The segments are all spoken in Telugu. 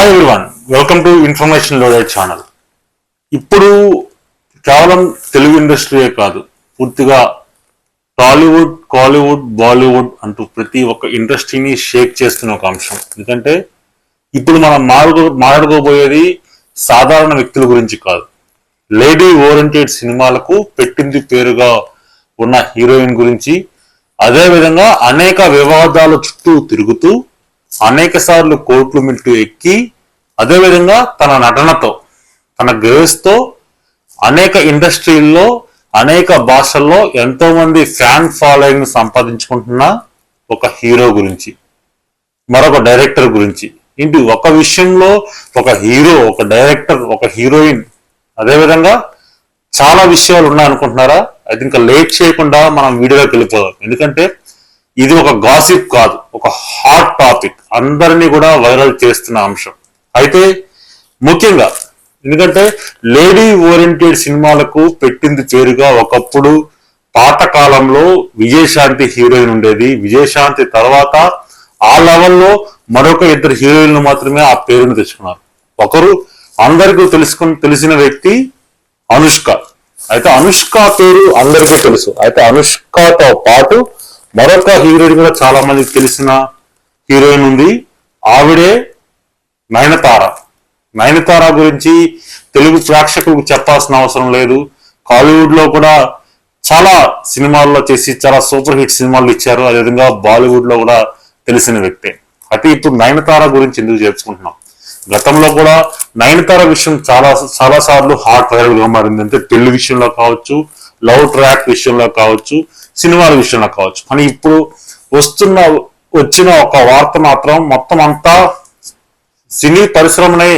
Hi everyone, welcome to information loaded channel. ఇప్పుడు కేవలం తెలుగు ఇండస్ట్రీయే కాదు, పూర్తిగా టాలీవుడ్, కాలీవుడ్, బాలీవుడ్ అంటూ ప్రతి ఒక్క ఇండస్ట్రీని షేక్ చేస్తున్న ఒక అంశం. ఎందుకంటే ఇప్పుడు మనం మాట్లాడుకోబోయేది సాధారణ వ్యక్తుల గురించి కాదు, లేడీ ఓరియంటెడ్ సినిమాలకు పెట్టింది పేరుగా ఉన్న హీరోయిన్ గురించి, అదేవిధంగా అనేక వివాదాల చుట్టూ తిరుగుతూ అనేక సార్లు కోర్టులు మెట్టు ఎక్కి, అదేవిధంగా తన నటనతో, తన గ్రేస్తో అనేక ఇండస్ట్రీల్లో అనేక భాషల్లో ఎంతో మంది ఫ్యాన్ ఫాలోయింగ్ సంపాదించుకుంటున్న ఒక హీరో గురించి, మరొక డైరెక్టర్ గురించి. ఇంటి ఒక విషయంలో ఒక హీరో, ఒక డైరెక్టర్, ఒక హీరోయిన్, అదేవిధంగా చాలా విషయాలు ఉన్నాయనుకుంటున్నారా? అయితే ఇంకా లేట్ చేయకుండా మనం వీడియోలోకి వెళ్ళిపోదాం. ఎందుకంటే ఇది ఒక గాసిప్ కాదు, ఒక హాట్ టాపిక్, అందరినీ కూడా వైరల్ చేస్తున్న అంశం. అయితే ముఖ్యంగా ఎందుకంటే లేడీ ఓరియంటెడ్ సినిమాలకు పెట్టింది పేరుగా ఒకప్పుడు పాత కాలంలో విజయశాంతి హీరోయిన్ ఉండేది. విజయశాంతి తర్వాత ఆ లెవెల్లో మరొక ఇద్దరు హీరోయిన్లు మాత్రమే ఆ పేరును తెచ్చుకున్నారు. ఒకరు అందరికీ తెలిసిన వ్యక్తి అనుష్క. అయితే అనుష్క పేరు అందరికీ తెలుసు. అయితే అనుష్కతో పాటు మరొక హీరోయిన్ కూడా చాలా మందికి తెలిసిన హీరోయిన్ ఉంది, ఆవిడే నయనతార. నయనతార గురించి తెలుగు ప్రేక్షకులకు చెప్పాల్సిన అవసరం లేదు. హాలీవుడ్ లో కూడా చాలా సినిమాల్లో చేసి చాలా సూపర్ హిట్ సినిమాలు ఇచ్చారు. అదేవిధంగా బాలీవుడ్ లో కూడా తెలిసిన వ్యక్తే. అయితే ఇప్పుడు నయనతార గురించి ఎందుకు చెప్పుకుంటున్నాం? గతంలో కూడా నయనతార విషయం చాలా సార్లు హాట్ వైరల్ గా మారింది. అంటే పెళ్లి విషయంలో కావచ్చు, లవ్ ట్రాక్ విషయంలో కావచ్చు, సినిమాల విషయంలో కావచ్చు. కానీ ఇప్పుడు వచ్చిన ఒక వార్త మాత్రం మొత్తం అంతా సినీ పరిశ్రమనే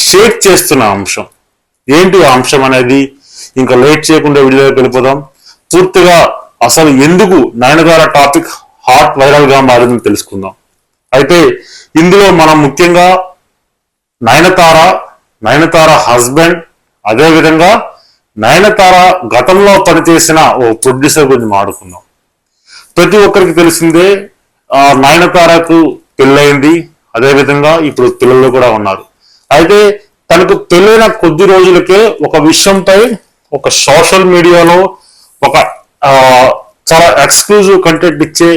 షేక్ చేస్తున్న అంశం. ఏంటి ఆ అంశం అనేది ఇంకా లేట్ చేయకుండా వీడియోకి వెళ్ళిపోదాం. పూర్తిగా అసలు ఎందుకు నయనతార టాపిక్ హాట్ వైరల్ గా మారిందని తెలుసుకుందాం. అయితే ఇందులో మనం ముఖ్యంగా నయనతార హస్బెండ్, అదేవిధంగా నయనతార గతంలో పనిచేసిన ఓ ప్రొడ్యూసర్ గురించి మాట్లాడుకుందాం. ప్రతి ఒక్కరికి తెలిసిందే, నయనతారకు పెళ్ళయింది, అదేవిధంగా ఇప్పుడు పిల్లలు కూడా ఉన్నారు. అయితే తనకు పెళ్ళైన కొద్ది రోజులకే ఒక విషయంపై ఒక సోషల్ మీడియాలో ఒక చాలా ఎక్స్క్లూజివ్ కంటెంట్ ఇచ్చే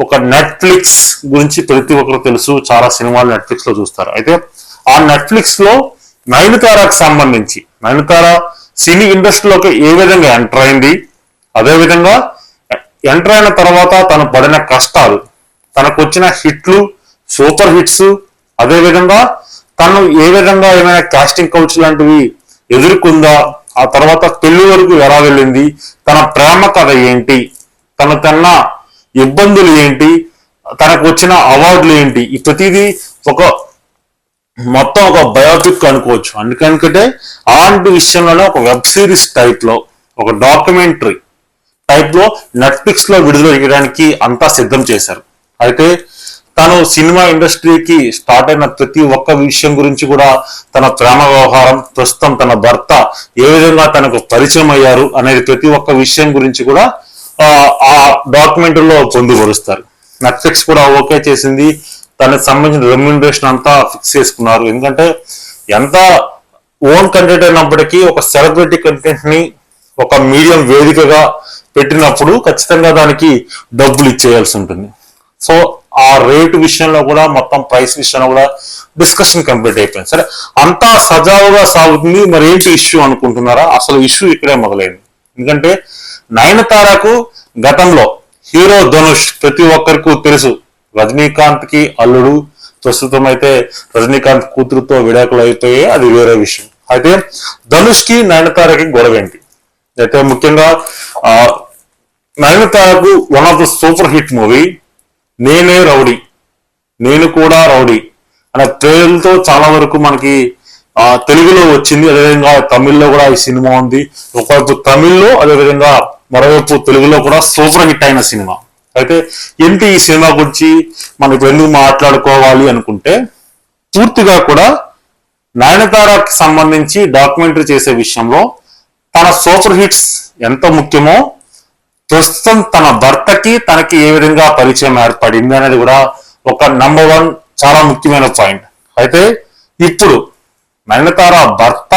ఒక నెట్ఫ్లిక్స్ గురించి ప్రతి ఒక్కరు తెలుసు. చాలా సినిమాలు నెట్ఫ్లిక్స్ లో చూస్తారు. అయితే ఆ నెట్ఫ్లిక్స్ లో నయనతారకు సంబంధించి, నయనతార సినీ ఇండస్ట్రీలోకి ఏ విధంగా ఎంటర్ అయింది, అదేవిధంగా ఎంటర్ అయిన తర్వాత తను పడిన కష్టాలు, తనకు వచ్చిన హిట్లు, సూపర్ హిట్స్, అదేవిధంగా తను ఏ విధంగా ఏమైనా కాస్టింగ్ కౌచ్ లాంటివి ఎదుర్కొందా, ఆ తర్వాత పెళ్లి వరకు ఎలా వెళ్ళింది, తన ప్రేమ కథ ఏంటి, తన ఇబ్బందులు ఏంటి, తనకు వచ్చిన అవార్డులు ఏంటి, ఈ ప్రతిదీ మొత్తం ఒక బయోపిక్ అనుకోవచ్చు. ఎందుకంటే అలాంటి విషయంలోనే ఒక వెబ్ సిరీస్ టైప్ లో, ఒక డాక్యుమెంటరీ టైప్ లో నెట్ఫ్లిక్స్ లో విడుదల చేయడానికి అంతా సిద్ధం చేశారు. అయితే తను సినిమా ఇండస్ట్రీకి స్టార్ట్ అయిన ప్రతి ఒక్క విషయం గురించి కూడా, తన ప్రేమ వ్యవహారం, ప్రస్తుతం తన భర్త ఏ విధంగా తనకు పరిచయం అయ్యారు అనేది ప్రతి ఒక్క విషయం గురించి కూడా ఆ డాక్యుమెంటరీలో పొందుపరుస్తారు. నెట్ఫ్లిక్స్ కూడా ఓకే చేసింది. దానికి సంబంధించిన రెమ్యూనరేషన్ అంతా ఫిక్స్ చేసుకున్నారు. ఎందుకంటే ఎంత ఓన్ కంటెంట్ అయినప్పటికీ ఒక సెలబ్రిటీ కంటెంట్ ని ఒక మీడియం వేదికగా పెట్టినప్పుడు ఖచ్చితంగా దానికి డబ్బులు ఇచ్చేయాల్సి ఉంటుంది. సో ఆ రేటు విషయంలో కూడా, మొత్తం ప్రైస్ విషయంలో కూడా డిస్కషన్ కంప్లీట్ అయిపోయింది. సరే, అంతా సజావుగా సాగుతుంది. మరి ఏంటి ఇష్యూ అనుకుంటున్నారా? అసలు ఇష్యూ ఇక్కడే మొదలైంది. ఎందుకంటే నయనతారకు గతంలో హీరో ధనుష్ ప్రతి ఒక్కరికి తెలుసు, రజనీకాంత్ కి అల్లుడు. ప్రస్తుతం అయితే రజనీకాంత్ కూతురుతో విడాకులు అయిపోయి అది వేరే విషయం. అయితే ధనుష్ కి నయనతారకి గొడవ ఏంటి? అయితే ముఖ్యంగా నయనతారకు one of the super hit movie Nene Rowdy, Nenu Kuda rowdy అనే పేరుతో చాలా వరకు మనకి తెలుగులో వచ్చింది. అదేవిధంగా తమిళ్లో కూడా ఈ సినిమా ఉంది. ఒకవైపు తమిళ్లో, అదేవిధంగా మరోవైపు తెలుగులో కూడా సూపర్ హిట్ అయిన సినిమా. అయితే ఏంటి ఈ సినిమా గురించి మనం ఇప్పుడు ఎందుకు మాట్లాడుకోవాలి అనుకుంటే, పూర్తిగా కూడా నయనతారకి సంబంధించి డాక్యుమెంటరీ చేసే విషయంలో తన సూపర్ హిట్స్ ఎంత ముఖ్యమో, ప్రస్తుతం తన భర్తకి తనకి ఏ విధంగా పరిచయం ఏర్పడింది అనేది కూడా ఒక నంబర్ 1 చాలా ముఖ్యమైన పాయింట్. అయితే ఇప్పుడు నయనతార భర్త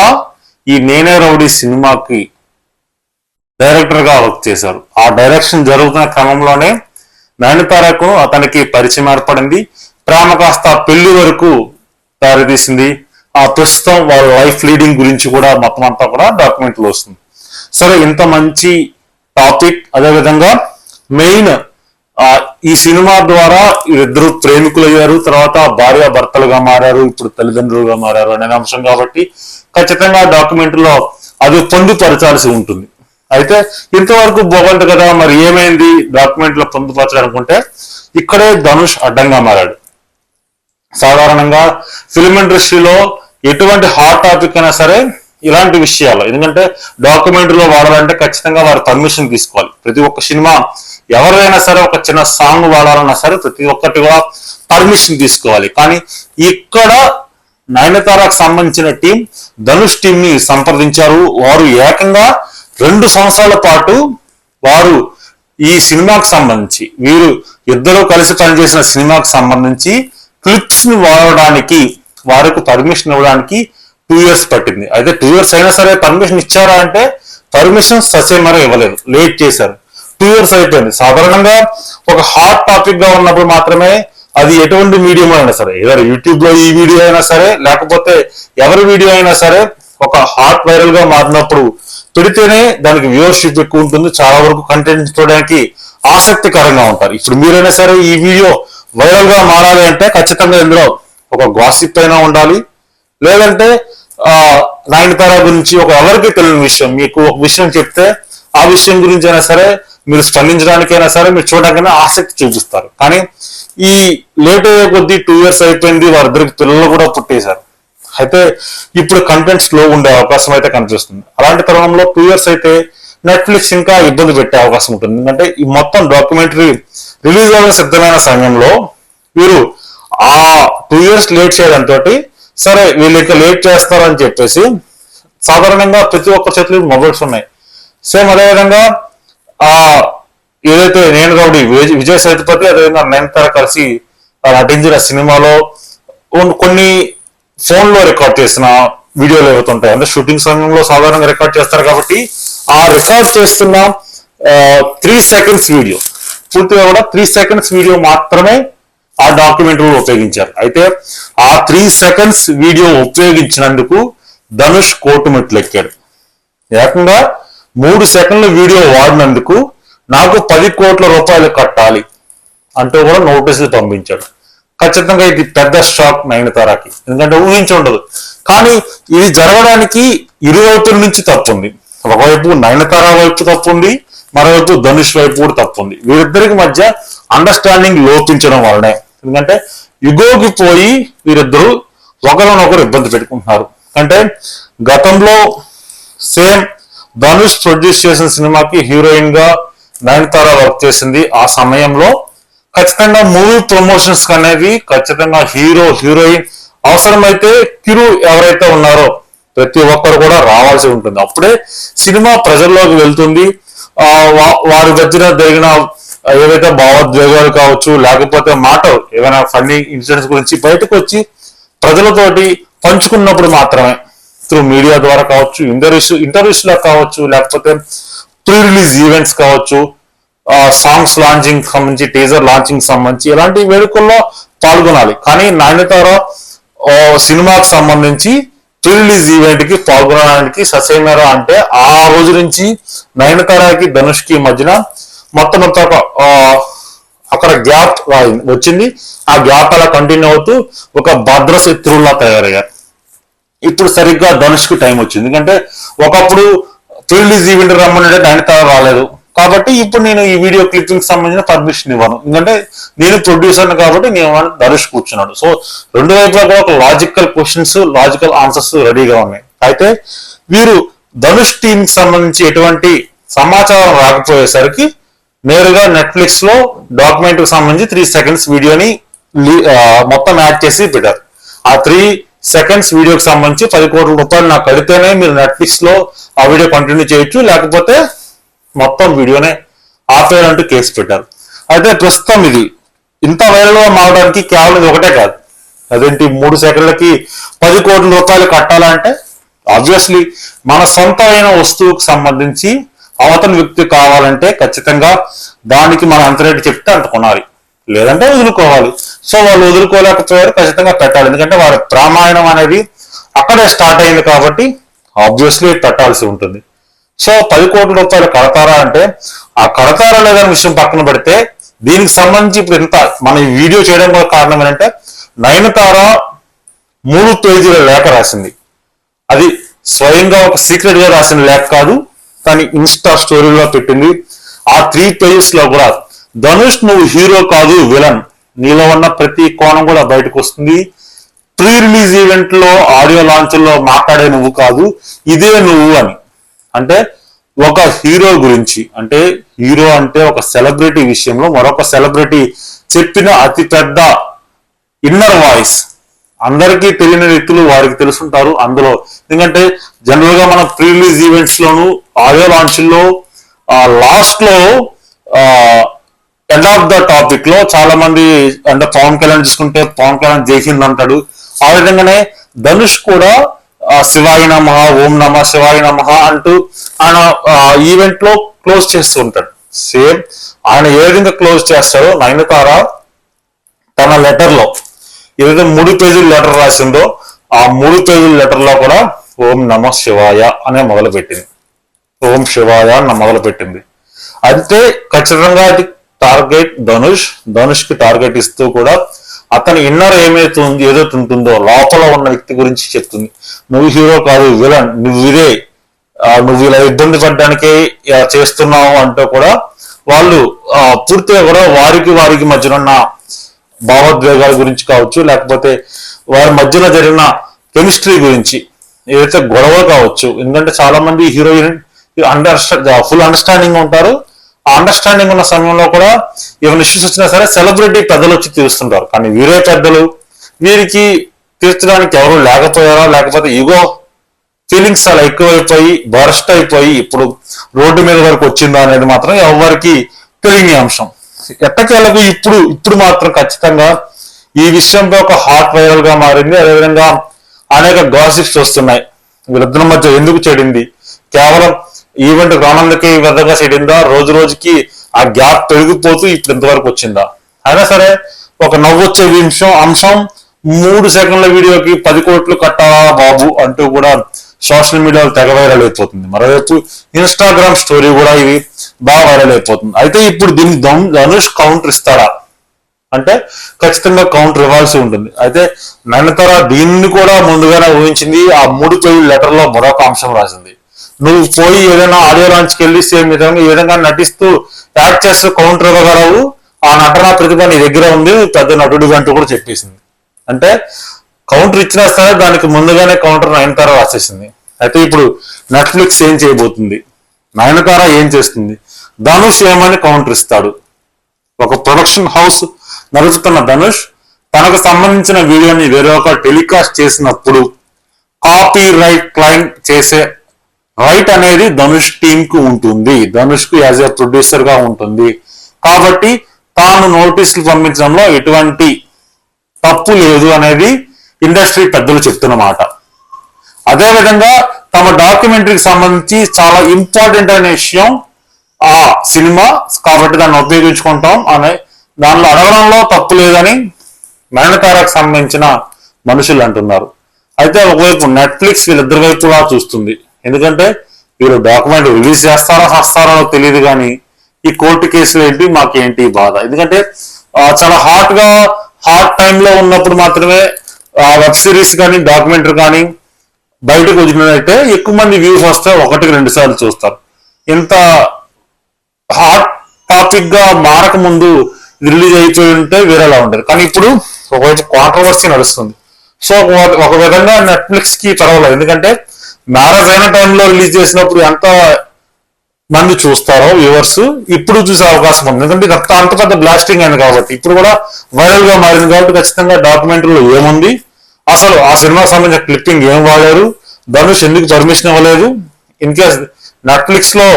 ఈ నేనే రౌడీ సినిమాకి డైరెక్టర్ గా వర్క్ చేశారు. ఆ డైరెక్షన్ జరుగుతున్న క్రమంలోనే నయనతారకు అతనికి పరిచయం ఏర్పడింది. ప్రేమ కాస్త పెళ్లి వరకు దారితీసింది. ఆ ప్రస్తుతం వాళ్ళ లైఫ్ లీడింగ్ గురించి కూడా మొత్తం అంతా కూడా డాక్యుమెంట్ లో వస్తుంది. సరే, ఇంత మంచి టాపిక్. అదేవిధంగా మెయిన్ ఈ సినిమా ద్వారా ఇద్దరు ప్రేమికులు అయ్యారు, తర్వాత భార్య భర్తలుగా మారారు, ఇప్పుడు తల్లిదండ్రులుగా మారారు అనే అంశం కాబట్టి ఖచ్చితంగా డాక్యుమెంట్ లో అది పొందుపరచాల్సి ఉంటుంది. అయితే ఇంతవరకు బాగుంది కదా, మరి ఏమైంది డాక్యుమెంట్ లో పొందుపరచాలనుకుంటే ఇక్కడే ధనుష్ అడ్డంగా మారాడు. సాధారణంగా ఫిల్మ్ ఇండస్ట్రీలో ఎటువంటి హాట్ టాపిక్ అయినా సరే ఇలాంటి విషయాలు, ఎందుకంటే డాక్యుమెంటరీలో వాడాలంటే ఖచ్చితంగా వారు పర్మిషన్ తీసుకోవాలి. ప్రతి ఒక్క సినిమా ఎవరైనా సరే ఒక చిన్న సాంగ్ వాడాలన్నా సరే ప్రతి ఒక్కటి కూడా పర్మిషన్ తీసుకోవాలి. కానీ ఇక్కడ నయనతారకు సంబంధించిన టీం ధనుష్ టీం ని సంప్రదించారు. వారు ఏకంగా 2 సంవత్సరాల పాటు వారు ఈ సినిమాకు సంబంధించి వీరు ఇద్దరు కలిసి పనిచేసిన సినిమాకు సంబంధించి క్లిప్స్ ని వాడడానికి వారికి పర్మిషన్ ఇవ్వడానికి 2 years పట్టింది. అయితే 2 years అయినా సరే పర్మిషన్ ఇచ్చారా అంటే పర్మిషన్ ససేమరా ఇవ్వలేదు, లేట్ చేశారు. 2 years అయిపోయింది. సాధారణంగా ఒక హాట్ టాపిక్ గా ఉన్నప్పుడు మాత్రమే అది ఎటువంటి మీడియం అయినా సరే, ఏదైనా యూట్యూబ్ లో ఈ వీడియో అయినా సరే లేకపోతే ఎవరి వీడియో అయినా సరే ఒక హాట్ వైరల్ గా మారినప్పుడు పెడితేనే దానికి వ్యూవర్షిప్ ఎక్కువ ఉంటుంది, చాలా వరకు కంటెంట్ చూడడానికి ఆసక్తికరంగా ఉంటారు. ఇప్పుడు మీరైనా సరే ఈ వీడియో వైరల్ గా మారాలి అంటే ఖచ్చితంగా ఇందులో ఒక గాసిప్ అయినా ఉండాలి, లేదంటే నయనతార గురించి ఒక ఎవరికి తెలియని విషయం మీకు ఒక విషయం చెప్తే ఆ విషయం గురించి అయినా సరే మీరు స్పందించడానికైనా సరే మీరు చూడడానికైనా ఆసక్తి చూపిస్తారు. కానీ ఈ లేట్ అయ్యే కొద్దీ 2 years అయిపోయింది, వారిద్దరికి పిల్లలు కూడా పుట్టేశారు. అయితే ఇప్పుడు కంటెంట్ స్లో ఉండే అవకాశం అయితే కనిపిస్తుంది. అలాంటి తరుణంలో 2 years అయితే నెట్ఫ్లిక్స్ ఇంకా ఇబ్బంది పెట్టే అవకాశం ఉంటుంది. ఎందుకంటే ఈ మొత్తం డాక్యుమెంటరీ రిలీజ్ అవ్వడం సిద్ధమైన సమయంలో వీరు ఆ 2 years లేట్ చేయడంతో సరే వీళ్ళు ఇంకా లేట్ చేస్తారని చెప్పేసి సాధారణంగా ప్రతి ఒక్క చేతిలో మొబైల్స్ ఉన్నాయి. సేమ్ అదేవిధంగా ఏదైతే నేను రౌడీ విజయ్ సేతుపతి అదేవిధంగా నయనతార కలిసి నటించిన సినిమాలో కొన్ని ఫోన్ లో రికార్డ్ చేసిన వీడియోలు ఏవైతుంటాయి అంటే షూటింగ్ సమయంలో సాధారణంగా రికార్డ్ చేస్తారు కాబట్టి ఆ రికార్డ్ చేస్తున్న 3 seconds వీడియో పూర్తిగా కూడా 3 seconds వీడియో మాత్రమే ఆ డాక్యుమెంటరీలో ఉపయోగించారు. అయితే ఆ 3 seconds వీడియో ఉపయోగించినందుకు ధనుష్ కోర్టు మెట్లు ఎక్కాడు. ఏకంగా 3 seconds వీడియో వాడినందుకు నాకు 10 కోట్ల రూపాయలు కట్టాలి అంటూ కూడా నోటీసులు పంపించాడు. ఖచ్చితంగా ఇది పెద్ద షాక్ నయనతారకి, ఎందుకంటే ఊహించి ఉండదు. కానీ ఇది జరగడానికి ఇరువైపుల నుంచి తప్పుంది. ఒకవైపు నయనతార వైపు తప్పుంది, మరోవైపు ధనుష్ వైపు కూడా తప్పుంది. వీరిద్దరికి మధ్య అండర్స్టాండింగ్ లోపించడం వల్లనే, ఎందుకంటే యుగోకి పోయి వీరిద్దరూ ఒకరినొకరు ఇబ్బంది పెట్టుకుంటున్నారు. అంటే గతంలో సేమ్ ధనుష్ ప్రొడ్యూస్ చేసిన సినిమాకి హీరోయిన్ గా నయనతార వర్క్ చేసింది. ఆ సమయంలో ఖచ్చితంగా మూవీ ప్రమోషన్స్ అనేది ఖచ్చితంగా హీరో హీరోయిన్ అవసరమైతే కిరు ఎవరైతే ఉన్నారో ప్రతి ఒక్కరు కూడా రావాల్సి ఉంటుంది. అప్పుడే సినిమా ప్రజల్లోకి వెళ్తుంది. వారి మధ్యన జరిగిన ఏవైతే భావోద్వేగాలు కావచ్చు లేకపోతే మాటలు ఏమైనా ఫన్నీ ఇన్సిడెంట్స్ గురించి బయటకు వచ్చి ప్రజలతోటి పంచుకున్నప్పుడు మాత్రమే త్రూ మీడియా ద్వారా కావచ్చు, ఇంటర్వ్యూస్ లో కావచ్చు, లేకపోతే ప్రీ రిలీజ్ ఈవెంట్స్ కావచ్చు, సాంగ్స్ లాంచింగ్ సంబంధించి టీజర్ లాంచింగ్ సంబంధించి ఇలాంటి వేడుకల్లో పాల్గొనాలి. కానీ నయనతార సినిమాకి సంబంధించి ప్రీ రిలీజ్ ఈవెంట్ కి పాల్గొనడానికి ససేమేరా అంటే ఆ రోజు నుంచి నయనతారకి ధనుష్ కి మధ్యన మొత్తం అక్కడ గ్యాప్ వచ్చింది. ఆ గ్యాప్ అలా కంటిన్యూ అవుతూ ఒక భద్రశత్రువులా తయారయ్యారు. ఇప్పుడు సరిగ్గా ధనుష్ కి టైం వచ్చింది. ఎందుకంటే ఒకప్పుడు ప్రీ రిలీజ్ ఈవెంట్ రమ్మనంటే నయనతార రాలేదు కాబట్టి ఇప్పుడు నేను ఈ వీడియో క్లిప్పింగ్ సంబంధించిన పర్మిషన్ ఇవ్వను, ఎందుకంటే నేను ప్రొడ్యూసర్ని కాబట్టి నేను ధనుష్ కూర్చున్నాడు. సో రెండు వైపులా కూడా ఒక లాజికల్ క్వశ్చన్స్, లాజికల్ ఆన్సర్స్ రెడీగా ఉన్నాయి. అయితే వీరు ధనుష్ టీమ్ కి సంబంధించి ఎటువంటి సమాచారం రాకపోయేసరికి నేరుగా నెట్ఫ్లిక్స్ లో డాక్యుమెంటరీకి సంబంధించి 3 seconds వీడియోని మొత్తం యాడ్ చేసి పెట్టారు. ఆ 3 seconds వీడియోకి సంబంధించి 10 కోట్ల రూపాయలు నాకు కడితేనే మీరు నెట్ఫ్లిక్స్ లో ఆ వీడియో కంటిన్యూ చేయొచ్చు, లేకపోతే మొత్తం వీడియోనే ఆపేయాలంటూ కేసు పెట్టారు. అయితే ప్రస్తుతం ఇది ఇంత వైరల్ గా మారడానికి కేవలం ఇది ఒకటే కాదు, అదేంటి 3 సెకండ్లకి 10 కోట్ల రూపాయలు కట్టాలంటే ఆబ్వియస్లీ మన సొంతమైన వస్తువుకు సంబంధించి అవతల వ్యక్తి కావాలంటే ఖచ్చితంగా దానికి మన అంత రేటు చెప్తే అంత కొనాలి, లేదంటే వదులుకోవాలి. సో వాళ్ళు వదులుకోలేకపోయారు, ఖచ్చితంగా పెట్టాలి. ఎందుకంటే వారి ప్రామాణం అనేది అక్కడే స్టార్ట్ అయింది కాబట్టి ఆబ్వియస్లీ పెట్టాల్సి ఉంటుంది. సో 10 కోట్ల రూపాయలు కడతారా అంటే ఆ కడతారా లేదని విషయం పక్కన పెడితే దీనికి సంబంధించి ఇప్పుడు ఇంత మన ఈ వీడియో చేయడం కూడా కారణం ఏంటంటే నయనతార 3 పేజీల లేఖ రాసింది. అది స్వయంగా ఒక సీక్రెట్ గా రాసిన లేఖ కాదు, కానీ ఇన్స్టా స్టోరీలో పెట్టింది. ఆ 3 పేజెస్ లో కూడా ధనుష్ నువ్వు హీరో కాదు విలన్, నీలో ఉన్న ప్రతి కోణం కూడా బయటకు వస్తుంది. ప్రీ రిలీజ్ ఈవెంట్ లో ఆడియో లాంచ్ లో మాట్లాడే నువ్వు కాదు, ఇదే నువ్వు అని. అంటే ఒక హీరో గురించి, అంటే హీరో అంటే ఒక సెలబ్రిటీ విషయంలో మరొక సెలబ్రిటీ చెప్పిన అతి పెద్ద ఇన్నర్ వాయిస్ అందరికీ తెలియని వ్యక్తులు వారికి తెలుసుంటారు అందులో. ఎందుకంటే జనరల్ గా మన ప్రీ రిలీజ్ ఈవెంట్స్ లోను ఆడియో లాంచ్ లో లాస్ట్ లో ఎండ్ ఆఫ్ ద టాపిక్ లో చాలా మంది అంటే పవన్ కళ్యాణ్ చూసుకుంటే పవన్ కళ్యాణ్ జైహింద్ అంటాడు. ఆ విధంగానే ధనుష్ కూడా శివాయ నమః, ఓం నమ శివాయ నమః అంటూ ఆయన ఈవెంట్ లో క్లోజ్ చేస్తూ ఉంటాడు. సేమ్ ఆయన ఏ విధంగా క్లోజ్ చేస్తాడో నయనతార తన లెటర్ లో ఏదైతే 3 పేజీల లెటర్ రాసిందో ఆ 3 పేజీల లెటర్ లో కూడా ఓం నమ శివాయ అనే మొదలు పెట్టింది, ఓం శివాయ అన్న మొదలు పెట్టింది. అయితే ఖచ్చితంగా అది టార్గెట్ ధనుష్ కి టార్గెట్ ఇస్తూ కూడా అతని ఇన్నర్ ఏమైతుంది ఏదైతే ఉంటుందో లోపల ఉన్న వ్యక్తి గురించి చెప్తుంది. నువ్వు హీరో కాదు విలన్, నువ్వు ఇదే, నువ్వు ఇలా ఇబ్బంది పడ్డానికే చేస్తున్నావు అంటూ కూడా వాళ్ళు పూర్తిగా కూడా వారికి మధ్యన ఉన్న భావోద్వేగాల గురించి కావచ్చు, లేకపోతే వారి మధ్యలో జరిగిన కెమిస్ట్రీ గురించి ఏదైతే గొడవ కావచ్చు. ఎందుకంటే చాలా మంది హీరోయిన్ ఫుల్ అండర్స్టాండింగ్ ఉంటారు. ఆ అండర్స్టాండింగ్ ఉన్న సమయంలో కూడా ఏమైనా ఇష్యూస్ వచ్చినా సరే సెలబ్రిటీ పెద్దలు వచ్చి తీరుస్తుంటారు. కానీ వీరే పెద్దలు, వీరికి తీర్చడానికి ఎవరు లేకపోయారా, లేకపోతే ఈగో ఫీలింగ్స్ అలా ఎక్కువైపోయి బర్స్ట్ అయిపోయి ఇప్పుడు రోడ్డు మీద వరకు వచ్చిందా అనేది మాత్రం ఎవరికి తెలియని అంశం. ఎట్టకేలకు ఇప్పుడు మాత్రం ఖచ్చితంగా ఈ విషయంపై ఒక హాట్ వైరల్ గా మారింది. అదేవిధంగా అనేక గాసిప్స్ వస్తున్నాయి. వీళ్ళిద్దరి మధ్య ఎందుకు చెడింది, కేవలం ఈవెంట్ రానందుకే ఈ విధంగా చెడిందా, రోజు రోజుకి ఆ గ్యాప్ పెరిగిపోతూ ఇప్పుడు ఇంతవరకు వచ్చిందా? అయినా సరే ఒక నవ్వొచ్చే అంశం 3 సెకండ్ల వీడియోకి 10 కోట్లు కట్టాలా బాబు అంటూ కూడా సోషల్ మీడియాలో తెగ వైరల్ అయిపోతుంది. మరోవైపు ఇన్స్టాగ్రామ్ స్టోరీ కూడా ఇది బాగా వైరల్ అయిపోతుంది. అయితే ఇప్పుడు దీన్ని ధనుష్ కౌంటర్ ఇస్తారా అంటే ఖచ్చితంగా కౌంటర్ ఇవ్వాల్సి ఉంటుంది. అయితే నయనతార దీన్ని కూడా ముందుగానే ఊహించింది. ఆ 3 పేజీల లెటర్ లో మరొక అంశం రాసింది. నువ్వు పోయి ఏదైనా ఆడియో లాంచ్కి వెళ్ళి సేమ్ విధంగా ఏ విధంగా నటిస్తూ యాక్ట్ చేస్తూ కౌంటర్ ఇవ్వగలవు, ఆ నటన ప్రతిభ నీ దగ్గర ఉంది, పెద్ద నటుడు అంటూ కూడా చెప్పేసింది. అంటే కౌంటర్ ఇచ్చినా సరే దానికి ముందుగానే కౌంటర్ నయనతార రాసేసింది. అయితే ఇప్పుడు నెట్ఫ్లిక్స్ ఏం చేయబోతుంది, నయనతార ఏం చేస్తుంది, ధనుష్ ఏమని కౌంటర్ ఇస్తాడు? ఒక ప్రొడక్షన్ హౌస్ నడుపుతున్న ధనుష్ తనకు సంబంధించిన వీడియోని వేరొక టెలికాస్ట్ చేసినప్పుడు కాపీ రైట్ క్లైమ్ చేసే రైట్ అనేది ధనుష్ టీమ్ కు ఉంటుంది, ధనుష్ కు యాజ్ ఏ ప్రొడ్యూసర్ గా ఉంటుంది. కాబట్టి తాను నోటీసులు పంపించడంలో ఎటువంటి తప్పు లేదు అనేది ఇండస్ట్రీ పెద్దలు చెప్తున్న మాట. అదేవిధంగా తమ డాక్యుమెంటరీకి సంబంధించి చాలా ఇంపార్టెంట్ అనే విషయం ఆ సినిమా, కాబట్టి దాన్ని ఉపయోగించుకుంటాం అనే దానిలో అడగడంలో తప్పు లేదని నయనతారకు సంబంధించిన మనుషులు అంటున్నారు. అయితే ఒకవైపు నెట్ఫ్లిక్స్ వీళ్ళిద్దరి వైపు కూడా చూస్తుంది. ఎందుకంటే వీళ్ళు డాక్యుమెంట్ రిలీజ్ చేస్తారో తెలియదు, కానీ ఈ కోర్టు కేసులు ఏంటి మాకేంటి బాధ. ఎందుకంటే చాలా హాట్ టైంలో ఉన్నప్పుడు మాత్రమే వెబ్ సిరీస్ కానీ డాక్యుమెంటరీ కానీ బయటకు వచ్చినట్టయితే ఎక్కువ మంది వ్యూస్ వస్తే 1-2 సార్లు చూస్తారు. ఇంత హాట్ టాపిక్ గా మారక ముందు రిలీజ్ అయిపోయి ఉంటే వేరేలా ఉండదు. కానీ ఇప్పుడు ఒకవైపు కాంట్రవర్సీ నడుస్తుంది. సో ఒక విధంగా నెట్ఫ్లిక్స్ కి పర్వాలేదు, ఎందుకంటే మ్యారేజ్ అయిన టైంలో రిలీజ్ చేసినప్పుడు ఎంత మంది చూస్తారో వ్యూవర్స్ ఇప్పుడు చూసే అవకాశం ఉంది. ఎందుకంటే ఇది అంత పెద్ద బ్లాస్టింగ్ అయింది కాబట్టి, ఇప్పుడు కూడా వైరల్ గా మారింది కాబట్టి ఖచ్చితంగా డాక్యుమెంటరీలో ఏముంది, అసలు ఆ సినిమాకి సంబంధించిన క్లిప్పింగ్ ఏం వాడారు, ధనుష్ ఎందుకు పర్మిషన్ ఇవ్వలేదు, ఇన్ కేస్ నెట్ఫ్లిక్స్ లో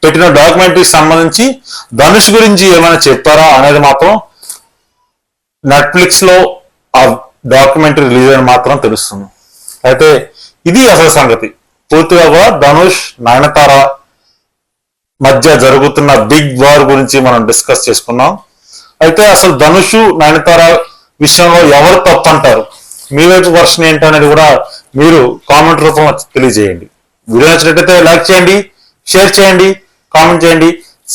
పెట్టిన డాక్యుమెంటరీకి సంబంధించి ధనుష్ గురించి ఏమైనా చెప్పారా అనేది మాత్రం నెట్ఫ్లిక్స్ లో ఆ డాక్యుమెంటరీ రిలీజ్ అని మాత్రం తెలుస్తుంది. అయితే ఇది అసలు సంగతి. పూర్తిగా కూడా ధనుష్ నయనతార మధ్య జరుగుతున్న బిగ్ వార్ గురించి మనం డిస్కస్ చేసుకున్నాం. అయితే అసలు ధనుష్ నయనతార విషయంలో ఎవరు తప్పు అంటారు, మీ వైపు వర్షన్ ఏంటనేది కూడా మీరు కామెంట్ రూపంలో తెలియజేయండి. వీడియో నచ్చినట్లయితే లైక్ చేయండి, షేర్ చేయండి, కామెంట్ చేయండి,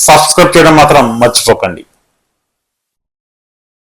సబ్స్క్రైబ్ చేయడం మాత్రం మర్చిపోకండి.